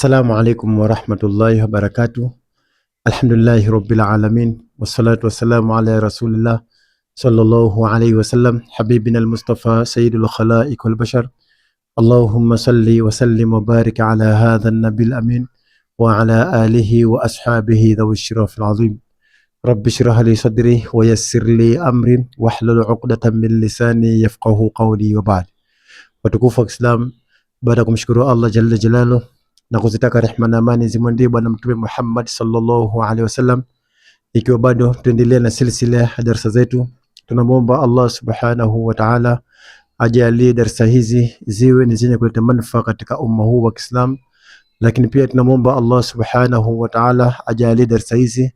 Assalamu alaikum warahmatullahi wabarakatuh. Alhamdulillahi rabbil alamin, wassalatu wassalamu ala rasulillah sallallahu alayhi wasallam, habibina al-Mustafa sayyidul khalaiq wal bashar. Allahumma salli wa sallim wa barik ala hadha an-nabil amin wa ala alihi wa ashabihi dhawi shirafil azim. Rabbi shrah li sadri wa yassir li amri wahlul uqdatan min lisani yafqahu qawli. Wa ba'd. Watukufu wa Islam, baada kumshukuru Allah jalla jalaluhu na kuzitaka rehema na amani zimwendee bwana mtume Muhammad sallallahu alaihi wasallam, ikiwa bado tuendelea na silsila ya darasa zetu, tunamwomba Allah subhanahu wa ta'ala ajalie darasa hizi ziwe ni zenye kuleta manufaa katika umma huu wa Kiislamu, lakini pia tunamwomba Allah subhanahu wa ta'ala ajalie darasa hizi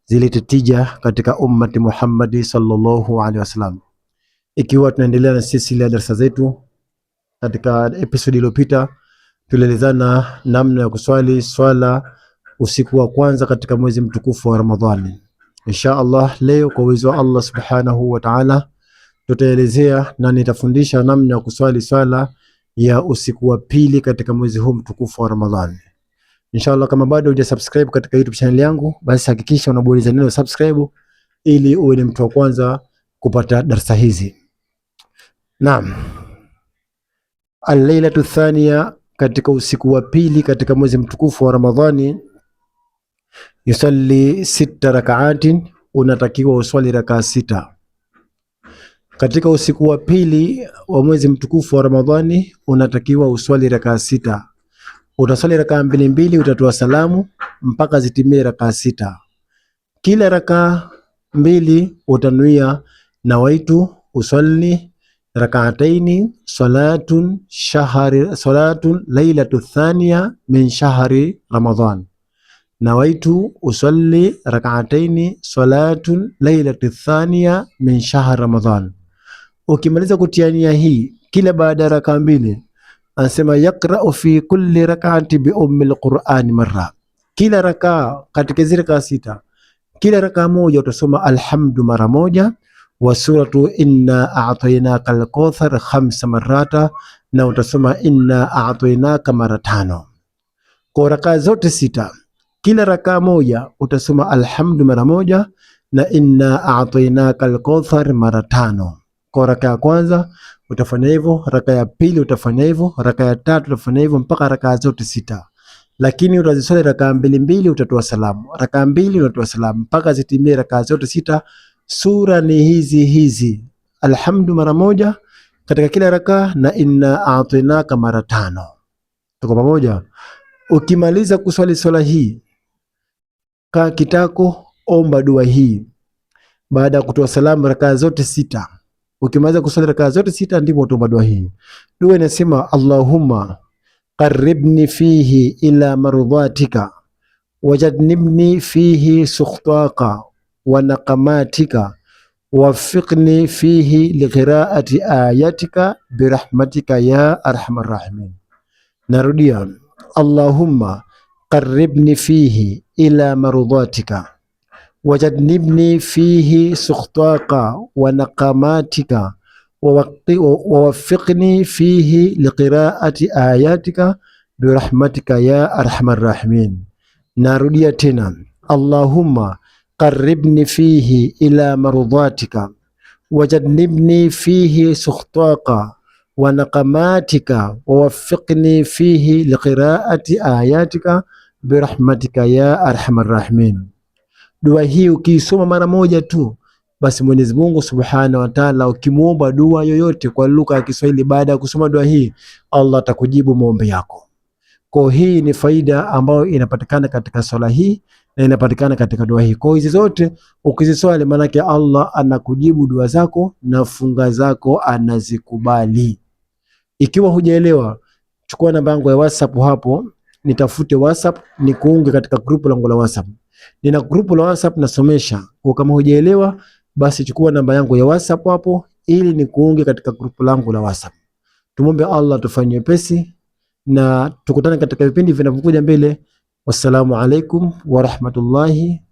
zilete tija katika ummati Muhammad sallallahu alaihi wasallam. Ikiwa tunaendelea na silsila ya darasa zetu, katika episode iliyopita tulielezana namna ya kuswali swala usiku wa kwanza katika mwezi mtukufu wa Ramadhani. Insha Allah leo kwa uwezo wa Allah subhanahu wa ta'ala tutaelezea na nitafundisha namna ya kuswali swala ya usiku wa pili katika mwezi huu mtukufu wa Ramadhani. Insha Allah, kama bado hujasubscribe katika YouTube channel yangu, basi hakikisha unabonyeza neno subscribe ili uwe ni mtu wa kwanza kupata darasa hizi. Naam. Al-lailatu thaniya, katika usiku wa pili katika mwezi mtukufu wa Ramadhani, yusalli 6 rak'atin, unatakiwa uswali rakaa 6. Katika usiku wa pili wa mwezi mtukufu wa Ramadhani unatakiwa uswali rakaa 6. Utaswali rakaa mbili mbili, utatoa salamu mpaka zitimie rakaa 6. Kila rakaa mbili utanuia nawaitu usalli rak'ataini salatun lailatu thaniya min shahri Ramadhan. Nawaitu usalli rak'ataini salatun lailatu thaniya min shahri Ramadhan. Ukimaliza kutiania hii, kila baada ya rakaa mbili anasema yaqra'u fi kulli rak'ati bi ummil Qur'an marra. Kila rakaa katika zile rakaa 6, kila rakaa moja utasoma alhamdu mara moja, wa suratu inna a'tainaka al-kauthar 5 marata, na utasoma inna a'tainaka mara 5. Kwa rakaa zote 6, kila rakaa moja utasoma alhamdu mara moja na inna a'tainaka al-kauthar mara 5. Kwa rakaa ya kwanza utafanya hivyo, rakaa ya pili utafanya hivyo, rakaa ya tatu utafanya hivyo mpaka rakaa zote 6. Lakini utaziswali rakaa mbili mbili, utatoa salamu, rakaa mbili utatoa salamu mpaka zitimie rakaa zote 6. Sura ni hizi alhamdu mara moja katika kila rakaa na inna a'tainaka mara 5. Tuko pamoja? Ukimaliza kuswali swala hii, kaa kitako, omba dua hii baada ya kutoa salamu rakaa zote 6. Ukimaliza kuswali rakaa zote 6 ndipo utaomba dua hii. Dua inasema Allahumma qarribni fihi ila mardhatika wajadnibni fihi sukhtaka wa naqamatika wafiqni fihi liqiraati ayatika birahmatika ya arhamar rahimin. Narudia, Allahumma qarribni fihi ila mardhatika wajadnibni fihi sukhtaka wa naqamatika wafiqni fihi liqiraati ayatika birahmatika ya arhamar rahimin. Narudia tena, Allahumma qarribni fihi ila mardhatika wajadnibni fihi sukhtaka wa naqamatika wafiqni fihi liqiraati ayatika birahmatika ya arhamar rahimin. Dua hii ukiisoma mara moja tu, basi Mwenyezi Mungu Subhanahu wa Ta'ala, ukimuomba dua yoyote kwa lugha ya Kiswahili baada ya kusoma dua hii, Allah atakujibu maombi yako. Kwa hii ni faida ambayo inapatikana katika swala hii na inapatikana katika dua hii. Kwa hizi zote ukiziswali, maana yake Allah anakujibu dua zako na funga zako anazikubali. Ikiwa hujaelewa, chukua namba yangu ya WhatsApp hapo, nitafute WhatsApp nikuunge katika grupu langu la WhatsApp. Nina grupu la WhatsApp nasomesha. Kwa kama hujaelewa, basi chukua namba yangu ya WhatsApp hapo ili nikuunge katika grupu langu la WhatsApp. Tumombe Allah tufanye pesi na tukutane katika vipindi vinavyokuja mbele. Wassalamu alaikum wa rahmatullahi